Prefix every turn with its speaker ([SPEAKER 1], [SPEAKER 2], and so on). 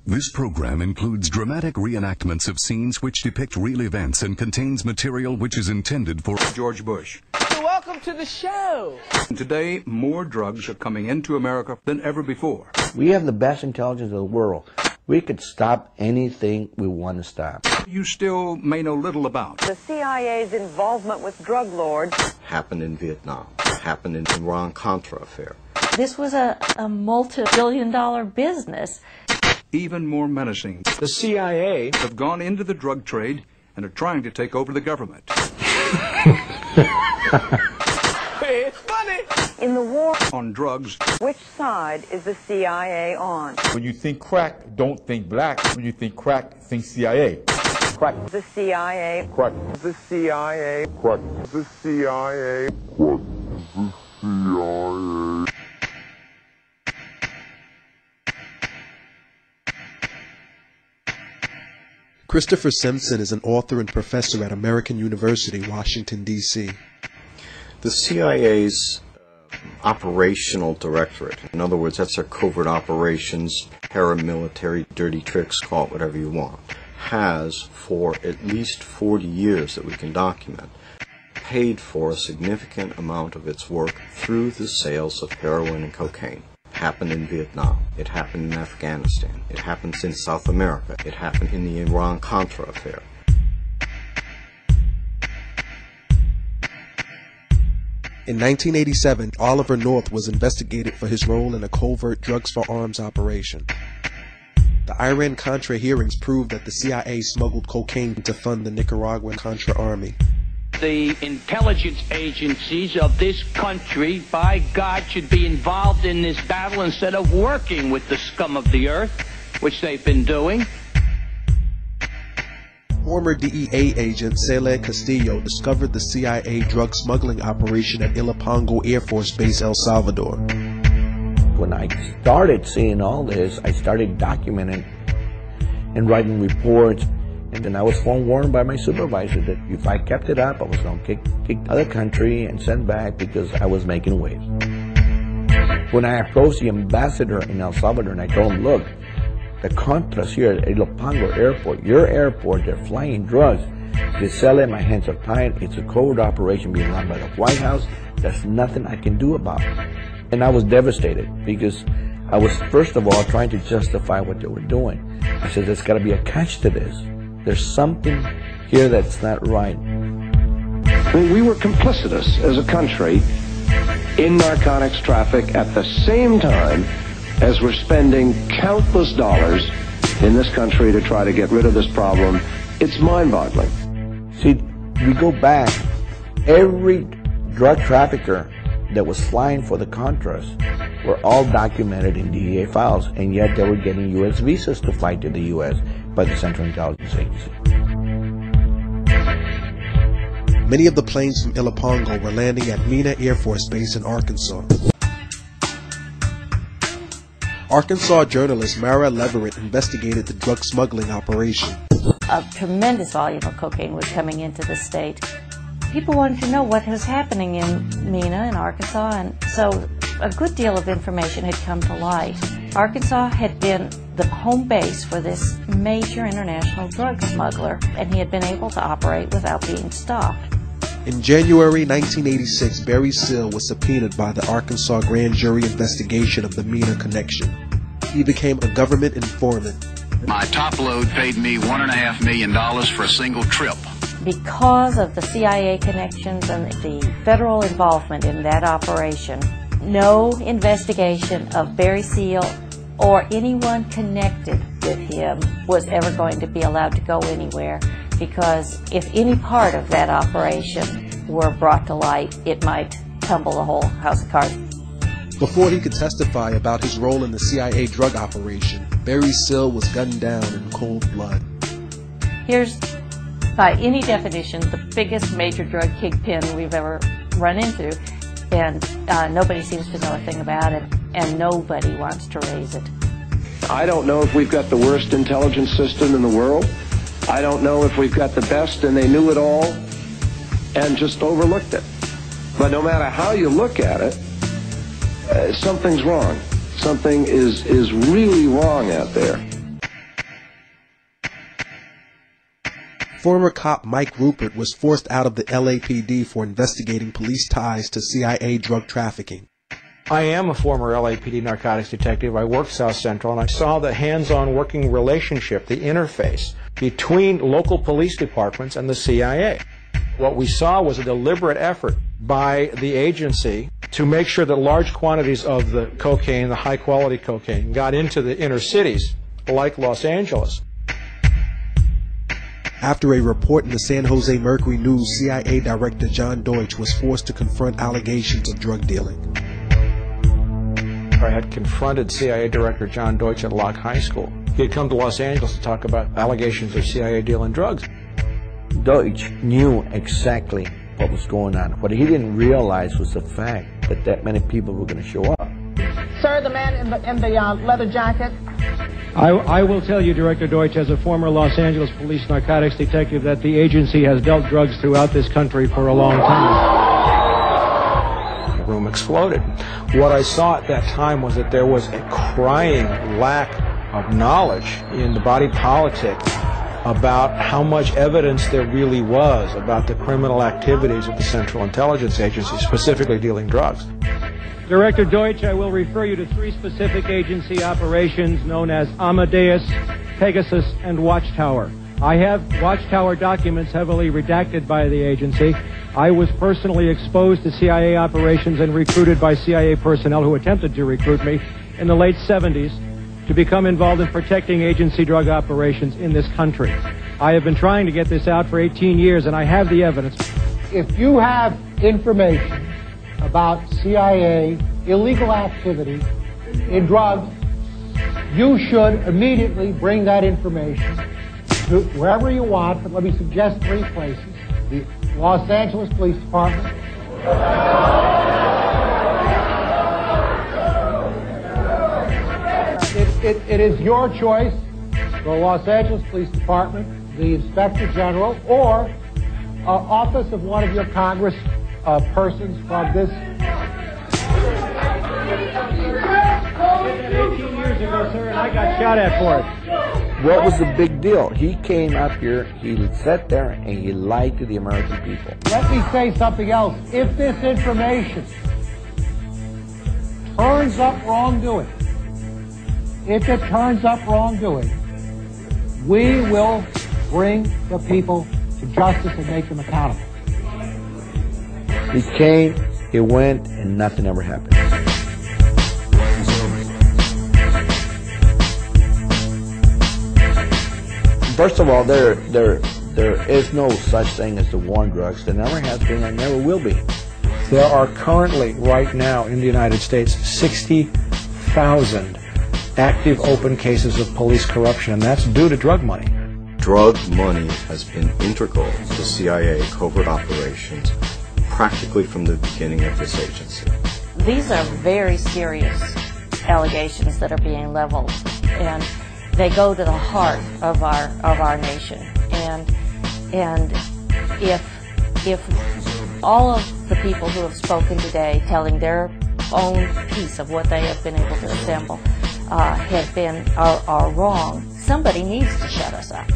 [SPEAKER 1] This program includes dramatic reenactments of scenes which depict real events and contains material which is intended for
[SPEAKER 2] George Bush.
[SPEAKER 3] Welcome to the show.
[SPEAKER 2] Today, more drugs are coming into America than ever before.
[SPEAKER 4] We have the best intelligence of the world. We could stop anything we want to stop.
[SPEAKER 2] You still may know little about
[SPEAKER 5] the CIA's involvement with drug lords.
[SPEAKER 6] Happened in Vietnam. Happened in the Iran-Contra affair.
[SPEAKER 7] This was a multi-billion-dollar business.
[SPEAKER 2] Even more menacing,
[SPEAKER 3] the CIA
[SPEAKER 2] have gone into the drug trade and are trying to take over the government.
[SPEAKER 3] It's funny.
[SPEAKER 5] In the war
[SPEAKER 2] on drugs,
[SPEAKER 5] which side is the CIA on?
[SPEAKER 8] When you think crack, don't think black. When you think crack, think CIA.
[SPEAKER 5] Crack. The CIA.
[SPEAKER 8] Crack.
[SPEAKER 9] The CIA.
[SPEAKER 8] Crack.
[SPEAKER 9] The CIA.
[SPEAKER 8] Crack.
[SPEAKER 9] The CIA.
[SPEAKER 10] Christopher Simpson is an author and professor at American University, Washington, D.C.
[SPEAKER 6] The CIA's operational directorate, in other words, that's their covert operations, paramilitary, dirty tricks, call it whatever you want, has, for at least 40 years that we can document, paid for a significant amount of its work through the sales of heroin and cocaine. It happened in Vietnam. It happened in Afghanistan. It happened in South America. It happened in the Iran-Contra affair.
[SPEAKER 10] In 1987, Oliver North was investigated for his role in a covert drugs for arms operation. The Iran-Contra hearings proved that the CIA smuggled cocaine to fund the Nicaraguan Contra army.
[SPEAKER 11] The intelligence agencies of this country, by God, should be involved in this battle instead of working with the scum of the earth, which they've been doing.
[SPEAKER 10] Former DEA agent Cele Castillo discovered the CIA drug smuggling operation at Ilopango Air Force Base, El Salvador.
[SPEAKER 4] When I started seeing all this, I started documenting and writing reports. And then I was forewarned by my supervisor that if I kept it up, I was going to kick the other country and send back because I was making waves. When I approached the ambassador in El Salvador and I told him, look, the Contras here at Ilopango Airport, your airport, they're flying drugs. They sell it, my hands are tied. It's a covert operation being run by the White House. There's nothing I can do about it. And I was devastated because I was, first of all, trying to justify what they were doing. I said, there's got to be a catch to this. There's something here that's not right.
[SPEAKER 12] I mean, we were complicitous as a country in narcotics traffic at the same time as we're spending countless dollars in this country to try to get rid of this problem. It's mind-boggling.
[SPEAKER 4] See, we go back, every drug trafficker that was flying for the Contras were all documented in DEA files, and yet they were getting U.S. visas to fly to the U.S. by the Central Intelligence Agency.
[SPEAKER 10] Many of the planes from Ilopango were landing at Mena Air Force Base in Arkansas. Arkansas journalist Mara Leverett investigated the drug smuggling operation.
[SPEAKER 7] A tremendous volume of cocaine was coming into the state. People wanted to know what was happening in Mena in Arkansas, and so a good deal of information had come to light. Arkansas had been the home base for this major international drug smuggler, and he had been able to operate without being stopped.
[SPEAKER 10] In January 1986, Barry Seal was subpoenaed by the Arkansas grand jury investigation of the Mena connection. He became a government informant.
[SPEAKER 13] My top load paid me $1.5 million for a single trip.
[SPEAKER 7] Because of the CIA connections and the federal involvement in that operation, no investigation of Barry Seal or anyone connected with him was ever going to be allowed to go anywhere, because if any part of that operation were brought to light, it might tumble the whole house of cards.
[SPEAKER 10] Before he could testify about his role in the CIA drug operation, Barry Seal was gunned down in cold blood.
[SPEAKER 7] Here's, by any definition, the biggest major drug kingpin we've ever run into, and nobody seems to know a thing about it, and nobody wants to raise it.
[SPEAKER 12] I don't know if we've got the worst intelligence system in the world. I don't know if we've got the best and they knew it all and just overlooked it. But no matter how you look at it, something's wrong. Something is really wrong out there.
[SPEAKER 10] Former cop Mike Rupert was forced out of the LAPD for investigating police ties to CIA drug trafficking.
[SPEAKER 14] I am a former LAPD narcotics detective. I worked South Central, and I saw the hands-on working relationship, the interface between local police departments and the CIA. What we saw was a deliberate effort by the agency to make sure that large quantities of the cocaine, the high-quality cocaine, got into the inner cities, like Los Angeles.
[SPEAKER 10] After a report in the San Jose Mercury News, CIA Director John Deutsch was forced to confront allegations of drug dealing.
[SPEAKER 14] I had confronted CIA Director John Deutsch at Locke High School. He had come to Los Angeles to talk about allegations of CIA dealing drugs.
[SPEAKER 4] Deutsch knew exactly what was going on. What he didn't realize was the fact that that many people were going to show up.
[SPEAKER 15] Sir, the man in the leather jacket.
[SPEAKER 16] I will tell you, Director Deutsch, as a former Los Angeles police narcotics detective, that the agency has dealt drugs throughout this country for a long time.
[SPEAKER 14] The room exploded. What I saw at that time was that there was a crying lack of knowledge in the body politic about how much evidence there really was about the criminal activities of the Central Intelligence Agency, specifically dealing drugs.
[SPEAKER 16] Director Deutsch, I will refer you to 3 specific agency operations known as Amadeus, Pegasus, and Watchtower. I have Watchtower documents heavily redacted by the agency. I was personally exposed to CIA operations and recruited by CIA personnel who attempted to recruit me in the late 70s to become involved in protecting agency drug operations in this country. I have been trying to get this out for 18 years, and I have the evidence.
[SPEAKER 17] If you have information about CIA illegal activity in drugs, you should immediately bring that information to wherever you want, but let me suggest 3 places. The Los Angeles Police Department, it is your choice, the Los Angeles Police Department, the Inspector General, or office of one of your Congress persons from this.
[SPEAKER 16] 18 years ago, sir, and I got shot at for it.
[SPEAKER 4] What was the big deal? He came up here, he sat there, and he lied to the American people.
[SPEAKER 17] Let me say something else. If this information turns up wrongdoing, we will bring the people to justice and make them accountable.
[SPEAKER 4] He came, he went, and nothing ever happened. First of all, there is no such thing as the war on drugs. There never has been and never will be.
[SPEAKER 14] There are currently, right now, in the United States, 60,000 active open cases of police corruption, and that's due to drug money.
[SPEAKER 6] Drug money has been integral to CIA covert operations practically from the beginning of this agency.
[SPEAKER 7] These are very serious allegations that are being leveled, and they go to the heart of our nation. And if all of the people who have spoken today, telling their own piece of what they have been able to assemble, are wrong, somebody needs to shut us up.